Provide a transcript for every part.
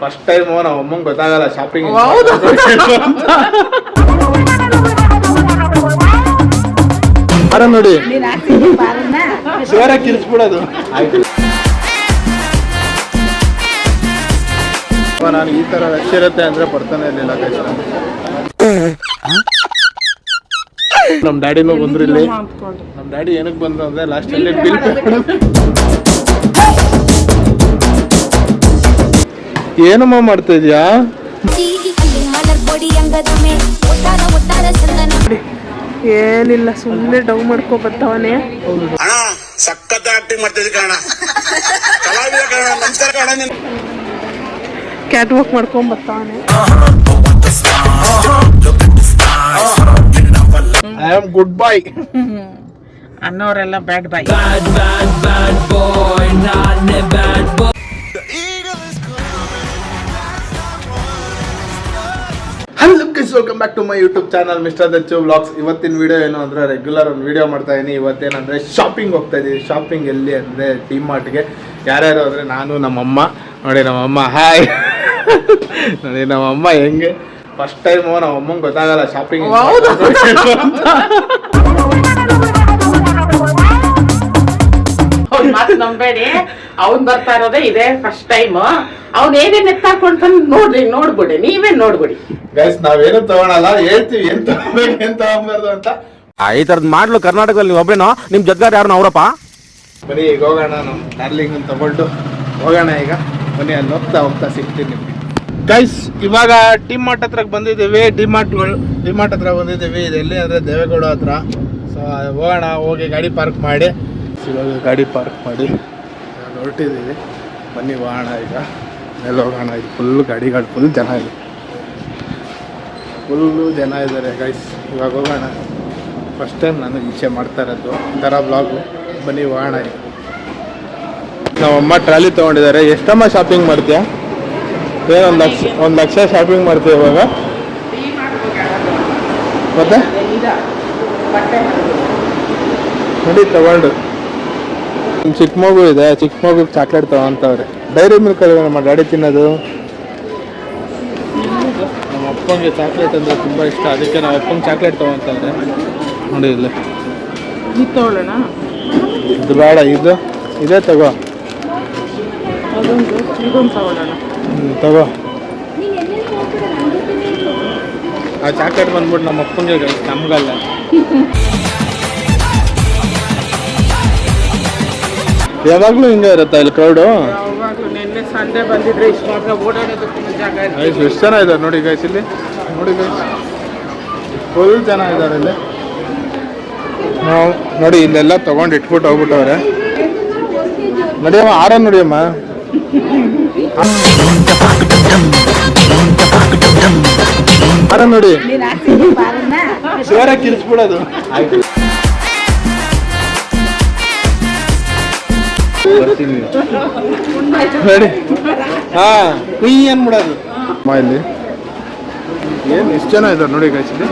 First time ನಮ್ಮ ಅಮ್ಮಂಗೆ ಗೊತ್ತಾಗಲ್ಲ ಶಾಪಿಂಗ್ ಅರ ನೋಡಿ ಜೋರಾಗಿ ಕಿರಿಸ್ಬಿಡೋದು. ಆಯ್ತು ನಾನು ಈ ತರ ರಶ್ ಇರುತ್ತೆ ಅಂದ್ರೆ ಬರ್ತಾನೆ ಇರ್ಲಿಲ್ಲ ಕಷ್ಟ. ನಮ್ ಡ್ಯಾಡಿನೂ ಬಂದ್ರು ಇಲ್ಲಿ. ನಮ್ ಡ್ಯಾಡಿ ಏನಕ್ಕೆ ಬಂದ್ರು ಅಂದ್ರೆ ಲಾಸ್ಟ್ ಅಲ್ಲಿ ಬಿಲ್ ಏನಮ್ಮ ಮಾಡ್ತಾ ಇದ್ಯಾ? ಏನಿಲ್ಲ, ಸುಮ್ಮನೆ ಡೌ ಮಾಡ್ಕೊ ಬರ್ತಾವನೆ. ಸಖತ್ ಆಕ್ಟಿಂಗ್ ಮಾಡ್ತಿದ್ದೆ ಕಣ, ಕಲಾವಿದ ಕಣ, ನಮಸ್ಕಾರ ಕಣ. ಕ್ಯಾಟ್ ವಾಕ್ ಮಾಡ್ಕೊಂಡ್ ಬರ್ತಾವನೆ. ಐ ಆಮ್ ಗುಡ್ ಬಾಯ್ ಅನ್ನೋರೆಲ್ಲ bad boy. Hello guys, welcome back to my YouTube channel mister Dachu vlogs. ಇವತ್ತಿನ ವಿಡಿಯೋ ಏನು ಅಂದರೆ ರೆಗ್ಯುಲರ್ ಒಂದು ವಿಡಿಯೋ ಮಾಡ್ತಾ ಇದ್ದೀನಿ. ಇವತ್ತೇನಂದರೆ ಶಾಪಿಂಗ್ ಹೋಗ್ತಾ ಇದ್ದೀವಿ. ಶಾಪಿಂಗ್ ಎಲ್ಲಿ ಅಂದರೆ ಡಿಮಾರ್ಟ್ಗೆ. ಯಾರ್ಯಾರು ಅಂದರೆ ನಾನು, ನಮ್ಮಮ್ಮ. ನೋಡಿ ನಮ್ಮಮ್ಮ, ಹಾಯ್. ನೋಡಿ ನಮ್ಮಮ್ಮ ಹೆಂಗೆ ಫಸ್ಟ್ ಟೈಮು ನಮ್ಮಮ್ಮಂಗೆ ಗೊತ್ತಾಗಲ್ಲ ಶಾಪಿಂಗ್ ಅವ್ನ ಮಾತು ನಂಬೇಡಿ, ಅವ್ನ್ ಬರ್ತಾ ಇರೋದೇ ಇದೇ ಫಸ್ಟ್ ಟೈಮ್. ಅವ್ನ ಏನೇನ್ ಎತ್ತಾಕೊಂಡ್ ನೋಡ್ಬಿಡಿ, ನೀವೇ ನೋಡ್ಬಿಡಿ ಗೈಸ್. ನಾವೇನು ತಗೊಳಲ್ಲ, ಹೇಳ್ತೀವಿ ಏನ್ ತಗೋಬೇಕು ಏನ್ ತಗೊಂಬಾರ್ದು ಅಂತ. ಈ ತರದ್ ಮಾಡ್ಲು ಕರ್ನಾಟಕದಲ್ಲಿ ನೀವು ಒಬ್ರೇನೋ, ನಿಮ್ ಜೊತೆಗಾರ ಯಾರು ಅವರಪ್ಪ? ಬನ್ನಿ ಈಗ ಹೋಗೋಣ, ನಮ್ಮ ಡಾರ್ಲಿಂಗ್ ತಗೊಂಡು ಹೋಗೋಣ ಈಗ. ಬನ್ನಿ ಅಲ್ಲಿ ಹೋಗ್ತಾ ಸಿಗ್ತೀನಿ ನಿಮ್ಗೆ. ಗೈಸ್ ಇವಾಗ ಡಿಮಾರ್ಟ್ ಹತ್ರ ಬಂದಿದ್ದೀವಿ. ಡಿಮಾರ್ಟ್ ಹತ್ರ ಬಂದಿದ್ದೀವಿ. ಇದು ಎಲ್ಲಿ ಅಂದರೆ ದೇವೇಗೌಡ ಹತ್ರ. ಸೊ ಹೋಗೋಣ, ಹೋಗಿ ಗಾಡಿ ಪಾರ್ಕ್ ಮಾಡಿ ಇವಾಗ ಗಾಡಿ ಪಾರ್ಕ್ ಮಾಡಿ ಹೊರಟಿದ್ದೀವಿ. ಬನ್ನಿ ಹೋಗೋಣ ಈಗ ಮೇಲೆ ಹೋಗೋಣ. ಇದು ಫುಲ್ ಗಾಡಿಗಳು, ಫುಲ್ ಜನ ಇದೆ, ಫುಲ್ಲು ಜನ ಇದ್ದಾರೆ ಗೈಸ್. ಇವಾಗ ಹೋಗೋಣ. ಫಸ್ಟ್ ಟೈಮ್ ನಾನು ಈಚೆ ಮಾಡ್ತಾ ಇರೋದು ಈ ಥರ ಬ್ಲಾಗು. ಬನ್ನಿ ಹೋಗೋಣ ಈಗ. ನಮ್ಮಮ್ಮ ಟ್ರಾಲಿ ತೊಗೊಂಡಿದ್ದಾರೆ. ಎಷ್ಟಮ್ಮ ಶಾಪಿಂಗ್ ಮಾಡ್ತೀಯಾ? ಏನು ಒಂದು ಲಕ್ಷ ಶಾಪಿಂಗ್ ಮಾಡ್ತೀವಿ ಇವಾಗ. ಮತ್ತೆ ನೋಡಿ ತಗೊಂಡು ಚಿಕ್ಕ ಮಗು ಇದೆ, ಚಿಕ್ಕ ಮಗುಗೆ ಚಾಕ್ಲೇಟ್ ತಗೊಂತವ್ರೆ. ಡೈರಿ ಮಿಲ್ಕ್ ನಮ್ಮ ಡ್ಯಾಡಿ ತಿನ್ನೋದು. ನಮ್ಮ ಅಪ್ಪಂಗೆ ಚಾಕ್ಲೇಟ್ ಅಂದರೆ ತುಂಬ ಇಷ್ಟ, ಅದಕ್ಕೆ ನಮ್ಮ ಅಪ್ಪಂಗೆ ಚಾಕ್ಲೇಟ್ ತೊಗೊತವ್ರೆ. ನೋಡಿ ಇಲ್ಲ, ಇದು ಬೇಡ, ಇದೇ ತಗೋ. ತಗೋ ಆ ಚಾಕ್ಲೇಟ್ ಬಂದ್ಬಿಟ್ಟು ನಮ್ಮ ಅಪ್ಪಂಗೆ, ನಮ್ಗಲ್ಲ. ಯಾವಾಗಲೂ ಹಿಂಗೆ ಇರುತ್ತಾ ಇಲ್ಲಿ ಕ್ರೌಡು? ಸಂಡೆ ಬಂದಿದ್ರೆ ಇಷ್ಟು ಮಾತ್ರ ಓಡಾಡೋದಕ್ಕೆ ಜಾಗ. ಎಷ್ಟು ಜನ ಇದ್ದಾರೆ ನೋಡಿ ಗೈಸ್ ಇಲ್ಲಿ. ನೋಡಿ ಗೈಸ್ ಫುಲ್ ಜನ ಇದ್ದಾರೆ ಇಲ್ಲಿ. ನಾವು ನೋಡಿ ಇಲ್ಲೆಲ್ಲ ತೊಗೊಂಡು ಇಟ್ಬಿಟ್ಟು ಹೋಗ್ಬಿಟ್ಟವ್ರೆ. ನಡಿಯಮ್ಮ, ಆರ ನಡಿಯಮ್ಮ. ಆರ ನೋಡಿ, ಜೋರಾಗಿ ಕಿರಿಸ್ಬಿಡೋದು. ಆಯ್ತು ನೋಡಿ, ಹಾ ಕುಯ್ ಅನ್ಬಿಡೋದು. ಇಲ್ಲಿ ಏನು ಎಷ್ಟು ಜನ ಇದ್ದಾರೆ ನೋಡಿ ಗೈಸ್ ಇಲ್ಲಿ.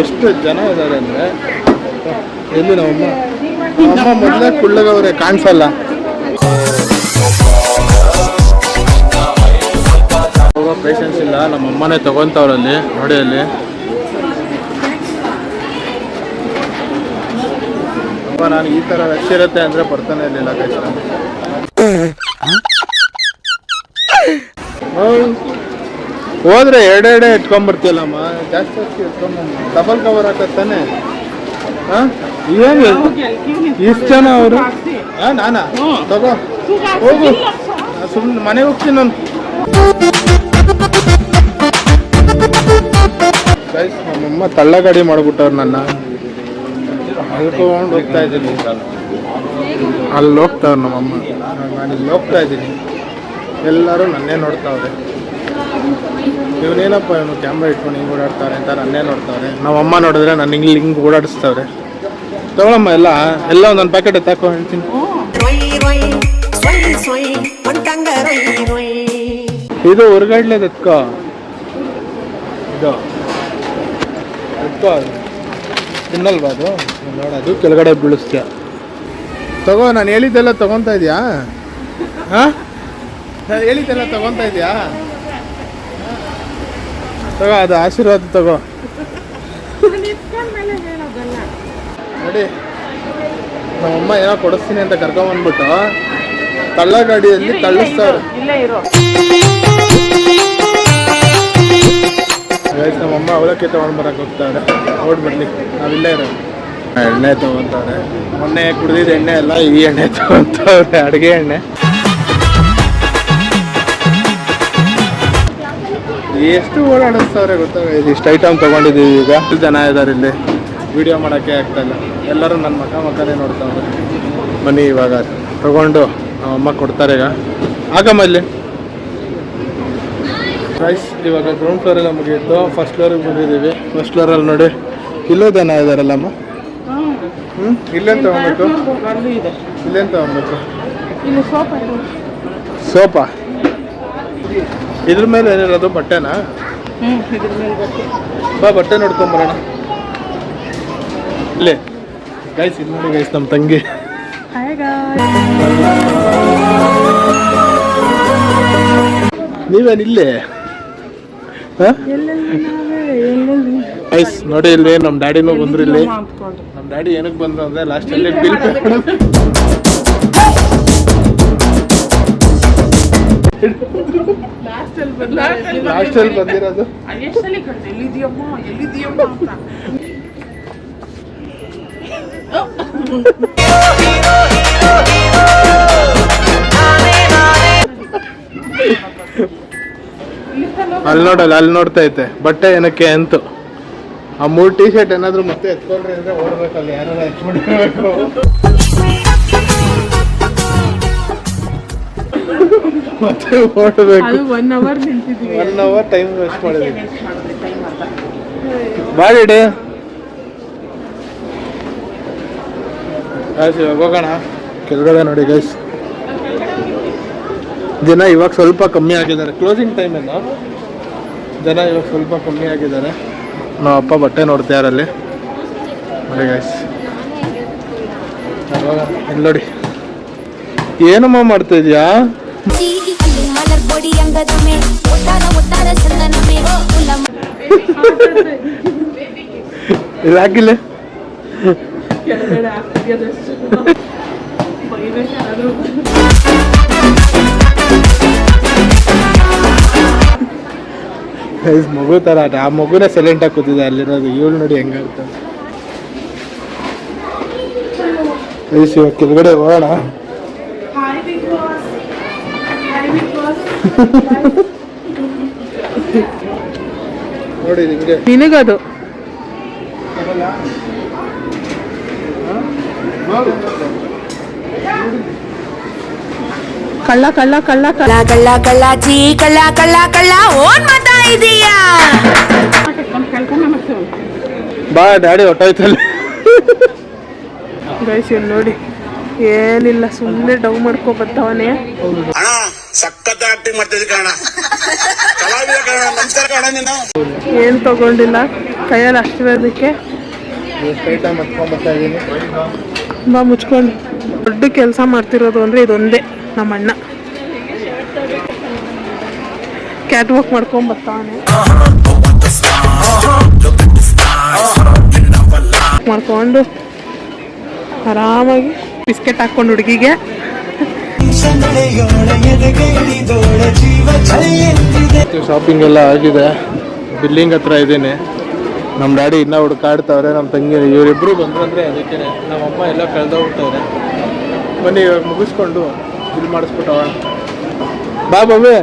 ಎಷ್ಟು ಜನ ಇದ್ದಾರೆ ಅಂದರೆ ಎಲ್ಲಿ ನಮ್ಮಮ್ಮ ಮೊದಲೇ ಕುಳ್ಳಗವ್ರೆ, ಕಾಣಿಸಲ್ಲ. ಹೋಗೋ ಪೇಷನ್ಸ್ ಇಲ್ಲ, ನಮ್ಮಮ್ಮನೇ ತಗೊಂತವ್ರಲ್ಲಿ. ನೋಡಿ ಅಲ್ಲಿ ನಾನು ಈ ಥರ ರಶ್ ಇರುತ್ತೆ ಅಂದರೆ ಬರ್ತಾನೆ ಇರಲಿಲ್ಲ ಕಷ್ಟ. ಹೋದ್ರೆ ಎರಡೆರಡೆ ಇಟ್ಕೊಂಡ್ಬರ್ತೀಯಲ್ಲಮ್ಮ, ಜಾಸ್ತಿ ಇಟ್ಕೊಂಬ. Double cover ಹಾಕತ್ತಾನೆ. ಹಾಂ ಏನು ಇಷ್ಟು ಜನ ಅವರು? ಹಾಂ ನಾನಾ ತಗೋ ಹೋಗು, ಸುಮ್ಮನೆ ಮನೆಗೆ ಹೋಗ್ತೀನಿ ನಾನು. ಗೈಸ್ ನಮ್ಮಮ್ಮ ತಳ್ಳ ಗಾಡಿ ಮಾಡ್ಬಿಟ್ಟವ್ರು ನನ್ನ. ಅಲ್ಲಿ ತೊಗೊಂಡು ಹೋಗ್ತಾ ಇದ್ದೀನಿ. ಅಲ್ಲಿ ಹೋಗ್ತಾವ್ರು ನಮ್ಮಮ್ಮ, ನಾನು ಇಲ್ಲಿ ಹೋಗ್ತಾ ಇದ್ದೀನಿ. ಎಲ್ಲರೂ ನನ್ನೇ ನೋಡ್ತಾವ್ರೆ. ಇವನೇನಪ್ಪ ಇವನು ಕ್ಯಾಮ್ರಾ ಇಟ್ಕೊಂಡು ಹಿಂಗೆ ಓಡಾಡ್ತಾರೆ ಅಂತ ನನ್ನೇ ನೋಡ್ತಾವ್ರೆ. ನಮ್ಮಮ್ಮ ನೋಡಿದ್ರೆ ನಾನು ಹಿಂಗೆ ಓಡಾಡಿಸ್ತಾವ್ರೆ. ತಗೊಳಮ್ಮ ಎಲ್ಲ ಒಂದೊಂದು ಪ್ಯಾಕೆಟ್ ಎತ್ತಾಕೋ ಹೇಳ್ತೀನಿ. ಇದು ಹೊರಗಡ್ಲೆ ಎತ್ಕೋ, ಇದು ಎತ್ಕೋ. ತಿನ್ನಲ್ವಾ ಅದು? ನೋಡೋದು ಕೆಳಗಡೆ ಬೀಳಿಸ್ತೀಯ. ತಗೋ, ನಾನು ಹೇಳಿದ್ದೆಲ್ಲ ತಗೊತಾ ಇದೆಯಾ? ಹಾಂ ನಾನು ಹೇಳಿದ್ದೆಲ್ಲ ತಗೊಂತ ಇದೆಯಾ? ತಗೋ, ಅದು ಆಶೀರ್ವಾದ ತಗೋ. ನೋಡಿ, ನಮ್ಮಮ್ಮ ಏನೋ ಕೊಡಿಸ್ತೀನಿ ಅಂತ ಕರ್ಕೊಂಬಂದ್ಬಿಟ್ಟು ತಳ್ಳ ಗಾಡಿಯಲ್ಲಿ ತಳ್ಳಿಸ್ತಾರೆ. ನಮ್ಮಮ್ಮ ಅವಲಕ್ಕಿ ತಗೊಂಡ್ ಬರಕ್ ಹೋಗ್ತಾರೆ. ನೋಡ್ಬರ್ಲಿ, ನಾವಿಲ್ಲೇ ಇರೋದು. ಎಣ್ಣೆ ತಗೊಂತಾರೆ. ಮೊನ್ನೆ ಕುಡಿದಿದ್ದ ಎಣ್ಣೆ ಎಲ್ಲ ಈ ಎಣ್ಣೆ ತಗೊಂತವ್ರೆ, ಅಡುಗೆ ಎಣ್ಣೆ. ಎಷ್ಟು ಓಡಾಡಿಸ್ತವ್ರೆ ಗೊತ್ತಾಗ. ಇಷ್ಟು ಐಟಮ್ ತಗೊಂಡಿದ್ದೀವಿ. ಈಗ ಎಷ್ಟು ಜನ ಇದ್ದಾರೆ ಇಲ್ಲಿ, ವಿಡಿಯೋ ಮಾಡೋಕ್ಕೆ ಆಗ್ತಾ ಇಲ್ಲ. ಎಲ್ಲರೂ ನನ್ನ ಮಕ್ಕನೇ ನೋಡ್ತಾವ್ರೆ. ಬನ್ನಿ ಇವಾಗ ತಗೊಂಡು ನಮ್ಮಮ್ಮ ಕೊಡ್ತಾರೆ. ಈಗ ಆಗಮ್ಮಲ್ಲಿ ಪ್ರೈಸ್ ಇವಾಗ ಗ್ರೌಂಡ್ ಫ್ಲೋರೆಲ್ಲ ಮುಗಿಯಿತು. ಫಸ್ಟ್ ಫ್ಲೋರಿಗೆ ಬಂದಿದ್ದೀವಿ. ಫಸ್ಟ್ ಫ್ಲೋರಲ್ಲಿ ನೋಡಿ ಇಲ್ಲೂ ದನ ಇದ್ದಾರಲ್ಲಮ್ಮ. ಇಲ್ಲೇನು ತಗೊಬೇಕು? ಇಲ್ಲೇನು ತಗೊಬೇಕು? ಸೋಪಾ? ಇದ್ರ ಮೇಲೆ ಏನಿರೋದು? ಬಟ್ಟೆನಾ? ಬಾ, ಬಟ್ಟೆ ನೋಡ್ಕೊಂಬರೋಣ. ಇಲ್ಲೇ ಗೈಸ್, ಇಲ್ಲಿ ನೋಡಿ ಗೈಸ್, ನಮ್ಮ ತಂಗಿ. ನೀವೇನಿಲ್ಲೇ? ಗೈಸ್ ನೋಡಿ, ಇಲ್ಲಿ ನಮ್ಮ ಡ್ಯಾಡಿನೂ ಬಂದ್ರು. ಇಲ್ಲಿ ನಮ್ಮ ಡ್ಯಾಡಿ ಏನಕ್ಕೆ ಬಂದ್ರು ಅಂದ್ರೆ ಲಾಸ್ಟಲ್ಲಿ ಬಿಲ್ ಲಾಸ್ಟಲ್ಲಿ ಬಂದಿರೋದು. ಅಲ್ಲಿ ನೋಡಲ್ಲ, ಅಲ್ಲಿ ನೋಡ್ತಾ ಐತೆ ಬಟ್ಟೆ ಏನಕ್ಕೆ ಅಂತು. ಆ 3 ಟೀ ಶರ್ಟ್ ಏನಾದ್ರು ಮತ್ತೆ ಎತ್ಕೊಂಡ್ರೆ ಅಂದ್ರೆ ಓಡ್ಬೇಕಲ್ಲ, ಯಾರು ಎತ್ಕೊಂಡಿರ್ಬೇಕು. ಮತ್ತೆ ಓಡಬೇಕು. 1 ಅವರ್ ನಿಂತಿದ್ವಿ. 1 ಅವರ್ ಟೈಮ್ ವೇಸ್ಟ್ ಮಾಡಿದ್ವಿ. ಬಾಡಿ ಹೋಗೋಣ ಕೆಳಗಡೆ. ನೋಡಿ ಗೈಸ್, ಜನ ಇವಾಗ ಸ್ವಲ್ಪ ಕಮ್ಮಿ ಆಗಿದ್ದಾರೆ. ಕ್ಲೋಸಿಂಗ್ ಟೈಮ್ ಏನು, ಜನ ಇವಾಗ ಸ್ವಲ್ಪ ಕಮ್ಮಿ ಆಗಿದ್ದಾರೆ. ನಮ್ಮ ಅಪ್ಪ ಬಟ್ಟೆ ನೋಡ್ತಾರಲ್ಲಿ. ನೋಡಿ ಗೈಸ್, ಇಲ್ಲಿ ನೋಡಿ ಏನಮ್ಮ ಮಾಡ್ತಾ ಇದೀಯಾ? ಇದು ಹಾಕಿಲ್ಲ. ಮಗು ತರ ಆಟ. ಆ ಮಗುನೇ ಸೈಲೆಂಟ್ ಆಗಿ ಕೂತಿದೆ ಅಲ್ಲಿರೋದು. ಇವಳು ನೋಡಿ ಹೆಂಗಾಗ್ತ. ಇವಾಗ ಕೆಳಗಡೆ ಹೋಗೋಣ. ನೋಡಿ ನಿಮಗೆ ನಿನಗದು ಕಳ್ಳ ಕಳ್ಳ ಕಳ್ಳ ಕಳ್ಳ ಕಳ್ಳ ಕಳ್ಳ ಚೀ ಕಳ್ಳ ಕಳ್ಳ ಕಳ್ಳ ಓನ್ ಮಾತಾ ಇದೀಯಾ? ಬಾ, ಡ್ಯಾಡಿ ಹೊಟ್ಟೋಯ್ತಲ್ಲ. ಗೈಸ್ ಇಲ್ಲಿ ನೋಡಿ, ಏನಿಲ್ಲ, ಸುಮ್ಮನೆ ಡವ್ ಮಾಡ್ಕೊ ಬರ್ತಾವನೆ. ಅಣ್ಣ ಸಖತ್ ಆಕ್ಟಿಂಗ್ ಮಾಡ್ತಿದ್ದೆ ಕಣ, ಕಲಾವಿದ ಕಣ, ನಮಸ್ಕಾರ ಕಣ. ನೀನು ಏನ್ ತಗೊಂಡಿಲ್ಲ, ಕೈಯಲ್ಲಿ ಅಷ್ಟಿರೋದಕ್ಕೆ ಎಷ್ಟು ಐಟಮ್ ಹತ್ಕೊಂಡ್ಬರ್ತಾ ಇದ್ದೀನಿ. ಬಾ ಮುಚ್ಕೊಂಡು. ದೊಡ್ಡ ಕೆಲಸ ಮಾಡ್ತಿರೋದು ಅಂದ್ರೆ ಇದೊಂದೇ. ನಮ್ಮ ಅಣ್ಣ ಕ್ಯಾಟ್ ವಾಕ್ ಮಾಡ್ಕೊಂಡ್ ಬರ್ತಾವನೆ. ಮಾಡ್ಕೊಂಡು ಆರಾಮಾಗಿ ಬಿಸ್ಕೆಟ್ ಹಾಕೊಂಡು ಹುಡುಗಿಗೆ. ಶಾಪಿಂಗ್ ಎಲ್ಲ ಆಗಿದೆ. ಬಿಲ್ಲಿಂಗ್ ಹತ್ರ ಇದ್ದೀನಿ. ನಮ್ಮ ಡ್ಯಾಡಿ ಇನ್ನೂ ಹುಡುಕಾಡ್ತವ್ರೆ. ನಮ್ಮ ತಂಗಿ ಇವರಿಬ್ಬರು ಬಂದ್ರು ಅಂದರೆ ಅದಕ್ಕೆ ನಮ್ಮಮ್ಮ ಎಲ್ಲ ಕಳೆದೋಗ್ಬಿಟ್ಟವ್ರೆ. ಬನ್ನಿ ಇವಾಗ ಮುಗಿಸ್ಕೊಂಡು ಬಿಲ್ ಮಾಡಿಸ್ಬಿಟ್ಟವ. ಬಾ ಬಾಬೆ,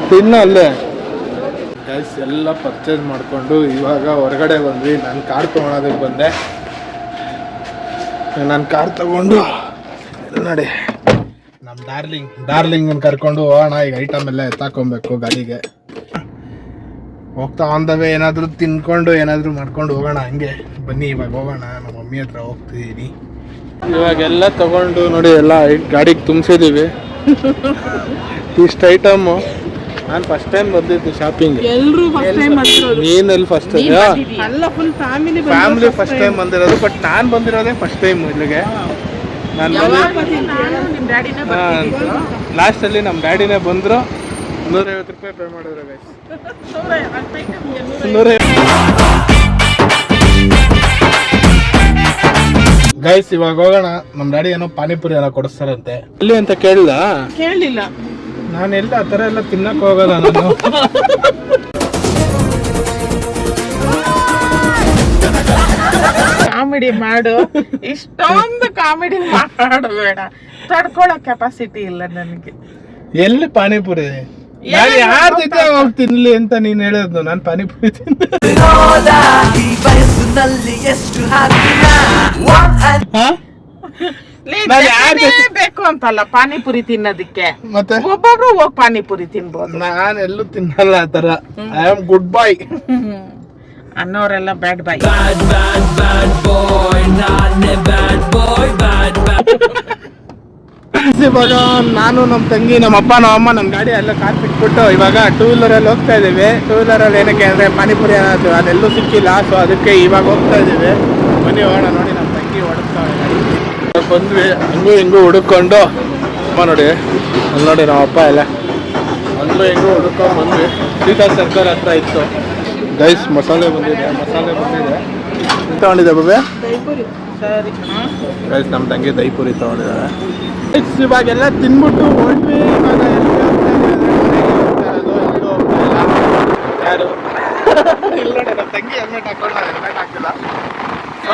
ತಿನ್ನ ಅಲ್ಲೇ. ಗೈಸ್ ಎಲ್ಲ ಪರ್ಚೇಸ್ ಮಾಡಿಕೊಂಡು ಇವಾಗ ಹೊರಗಡೆ ಬಂದ್ವಿ. ನಾನು ಕಾರ್ ತೊಗೊಳೋದಕ್ಕೆ ಬಂದೆ. ನಾನು ಕಾರ್ ತಗೊಂಡು ನೋಡಿ ನಮ್ಮ ಡಾರ್ಲಿಂಗನ್ನು ಕರ್ಕೊಂಡು ಹೋಗೋಣ. ಈಗ ಐಟಮ್ ಎಲ್ಲ ಎತ್ತಾಕೊಬೇಕು ಗಾಡಿಗೆ. ಹೋಗ್ತಾ ಆನ್ ದ ವೇ ಏನಾದರೂ ತಿನ್ಕೊಂಡು ಏನಾದರೂ ಮಾಡ್ಕೊಂಡು ಹೋಗೋಣ. ಹಂಗೆ ಬನ್ನಿ ಇವಾಗ ಹೋಗೋಣ. ನಮ್ಮ ಮಮ್ಮಿ ಹತ್ರ ಹೋಗ್ತಿದ್ದೀನಿ. ಇವಾಗೆಲ್ಲ ತಗೊಂಡು ನೋಡಿ ಎಲ್ಲ ಗಾಡಿಗೆ ತುಂಬಿಸಿದ್ದೀವಿ. ಇಷ್ಟು ಐಟಮು. ನಾನು ಫಸ್ಟ್ ಟೈಮ್ ಬಂದಿದ್ದು ಶಾಪಿಂಗ್. ಎಲ್ಲರೂ ಫಸ್ಟ್ ಟೈಮ್ ಬಂದಿರೋದು. ನೀನಲ್ಲಿ ಫಸ್ಟ್ ಟೈಮ್ ಅಲ್ಲ, ಫುಲ್ ಫ್ಯಾಮಿಲಿ ಫಸ್ಟ್ ಟೈಮ್ ಬಂದಿರೋದು. ಬಟ್ ನಾನು ಬಂದಿರೋದೇ ಫಸ್ಟ್ ಟೈಮ್ ಇಲ್ಲಿಗೆ. ನಾನು ನಿಮ್ ಡ್ಯಾಡಿನೇ ಬರ್ತಿದ್ದು ಲಾಸ್ಟಲ್ಲಿ ನಮ್ಮ ಡ್ಯಾಡಿನೇ ಬಂದರು 150 ರೂಪಾಯಿ ಪೇ ಮಾಡಿದ್ರು ಗೈಸ್. 150 ಗೈಸ್ ಇವಾಗ ಹೋಗೋಣ. ನಮ್ಮ ಡ್ಯಾಡಿ ಏನೋ ಪಾನಿಪುರಿ ಏನೋ ಕೊಡಿಸ್ತಾರಂತೆ. ಎಲ್ಲಿ ಅಂತ ಕೇಳ್ದ, ಕೇಳಿಲ್ಲ. ನಾನು ಎಲ್ಲ ಆ ಥರ ಎಲ್ಲ ತಿನ್ನಕ್ಕೆ ಹೋಗೋದ ನಾನು. ಕಾಮಿಡಿ ಮಾಡು, ಇಷ್ಟೊಂದು ಕಾಮಿಡಿ ಮಾಡಬೇಡ, ತಡ್ಕೊಳ್ಳೋ ಕೆಪಾಸಿಟಿ ಇಲ್ಲ ನನಗೆ. ಎಲ್ಲಿ ಪಾನಿಪುರಿ? ನಾನು ಯಾರ ಜೊತೆ ಹೋಗಿ ತಿನ್ಲಿ ಅಂತ ನೀನ್ ಹೇಳಿದ್ದು. ನಾನು ಪಾನಿಪುರಿ ತಿಂದೆ. ಬೇಕು ಅಂತಲ್ಲ ಪಾನಿಪುರಿ ತಿನ್ನೋದಿಕ್ಕೆ, ಮತ್ತೆ ಒಬ್ಬೊಬ್ರು ಹೋಗಿ ಪಾನಿಪುರಿ ತಿನ್ಬೋದು. ನಾನು ಎಲ್ಲೂ ತಿನ್ನಲ್ಲ ಆ ತರ. I am good boy. ಅನ್ನೋರೆಲ್ಲ ಬ್ಯಾಡ್ ಬಾಯ್. ಇವಾಗ ನಾನು ನಮ್ಮ ತಂಗಿ ನಮ್ಮ ಅಪ್ಪ ನಮ್ಮ ಅಮ್ಮ ನಮ್ಮ ಗಾಡಿ ಎಲ್ಲ ಕಾರ್ ಬಿಟ್ಬಿಟ್ಟು ಇವಾಗ 2 ವೀಲರಲ್ಲಿ ಹೋಗ್ತಾ ಇದೀವಿ. 2 ವೀಲರಲ್ಲಿ ಏನಕ್ಕೆ ಅಂದ್ರೆ ಪಾನಿಪುರಿ ಏನಾದ್ರು ಅದೆಲ್ಲೂ ಸಿಕ್ಕಿಲ್ಲ, ಸೊ ಅದಕ್ಕೆ ಇವಾಗ ಹೋಗ್ತಾ ಇದೀವಿ. ಬನ್ನಿ ಹೋಗೋಣ. ನೋಡಿ ನಮ್ಮ ತಂಗಿ ಹೊಡಸ್ತಾಳೆ ಗಾಡಿ. ಬಂದ್ವಿ ಹಂಗೂ ಹಿಂಗೂ ಹುಡುಕೊಂಡು ಅಮ್ಮ ನೋಡಿ ಅಲ್ಲಿ ನೋಡಿ ನಮ್ಮ ಅಪ್ಪ ಎಲ್ಲ ಹಂಗೂ ಹಿಂಗೂ ಹುಡುಕೊಂಡು ಬಂದ್ವಿ. ಸೀತಾ ಸರ್ಕಲ್ ಹತ್ರ ಇತ್ತು ಗೈಸ್. ಮಸಾಲೆ ಬಂದಿದೆ ತಗೊಂಡಿದ್ದೆ ಬಾಬೆ. ಗೈಸ್ ನಮ್ಮ ತಂಗಿ ದಹಿಪುರಿ ತಗೊಂಡಿದ್ದಾರೆ. ಇವಾಗೆಲ್ಲ ತಿನ್ಬಿಟ್ಟು ಹೊರಟ್ವಿ. ಇವಾಗ ಯಾರು ಇಲ್ಲ ನೋಡಿ ನಮ್ಮ ತಂಗಿ ಹೆಲ್ಮೆಟ್ ಹಾಕೊಂಡು ನಾನು ಹೆಲ್ಮೆಟ್ ಹಾಕಿಲ್ಲ. So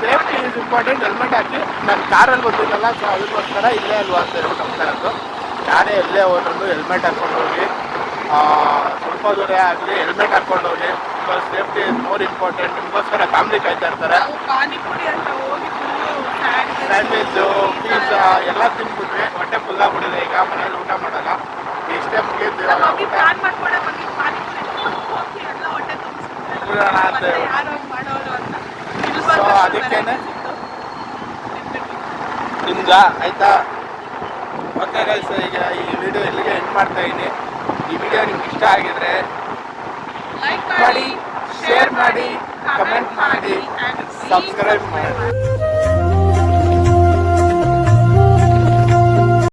safety is important. Helmet ಹಾಕಿ ನಾನು ಕಾರಲ್ಲಿ ಗೊತ್ತಿಲ್ಲಲ್ಲ, ಸೊ ಅದಕ್ಕೋಸ್ಕರ ಇಲ್ಲೇ ಅಲ್ವಾ ಅಂತ ಹೇಳ್ಬಿಟ್ಟು ಹೋಗ್ತಾ ಇರೋದು. ಯಾರೇ ಎಲ್ಲೇ ಹೋದ್ರೂ ಹೆಲ್ಮೆಟ್ ಹಾಕೊಂಡು ಹೋಗಿ, ಸ್ವಲ್ಪ ದೂರ ಆಗಲಿ ಹೆಲ್ಮೆಟ್ ಹಾಕೊಂಡು ಹೋಗಿ. Because safety is more important. ನಿಮಗೋಸ್ಕರ ಫ್ಯಾಮಿಲಿ ಕಾಯ್ತಾ ಇರ್ತಾರೆ. ಸ್ಯಾಂಡ್ವಿಚ್ಚು ಪೀಝಾ ಎಲ್ಲ ತಿನ್ಬಿಟ್ವಿ. ಹೊಟ್ಟೆ ಫುಲ್ ಆಗ್ಬಿಟ್ಟಿದೆ. ಈಗ ಮನೇಲಿ ಊಟ ಮಾಡಲ್ಲ. ಇಷ್ಟೇ ಮುಗಿಯುತ್ತೆ ಇವಾಗ ಊಟ. ಸೊ ಅದಕ್ಕೇನೆ ತಿಂದ ಆಯ್ತಾ. ಓಕೆ ಗೈಸ್, ಈಗ ಈ ವಿಡಿಯೋ ಇಲ್ಲಿಗೆ ಎಂಡ್ ಮಾಡ್ತಾ ಇದ್ದೀನಿ. ಈ ವಿಡಿಯೋ ನಿಮ್ಗೆ ಇಷ್ಟ ಆಗಿದ್ರೆ ಲೈಕ್ ಮಾಡಿ, ಶೇರ್ ಮಾಡಿ, ಕಮೆಂಟ್ ಮಾಡಿ, ಸಬ್ಸ್ಕ್ರೈಬ್ ಮಾಡಿ.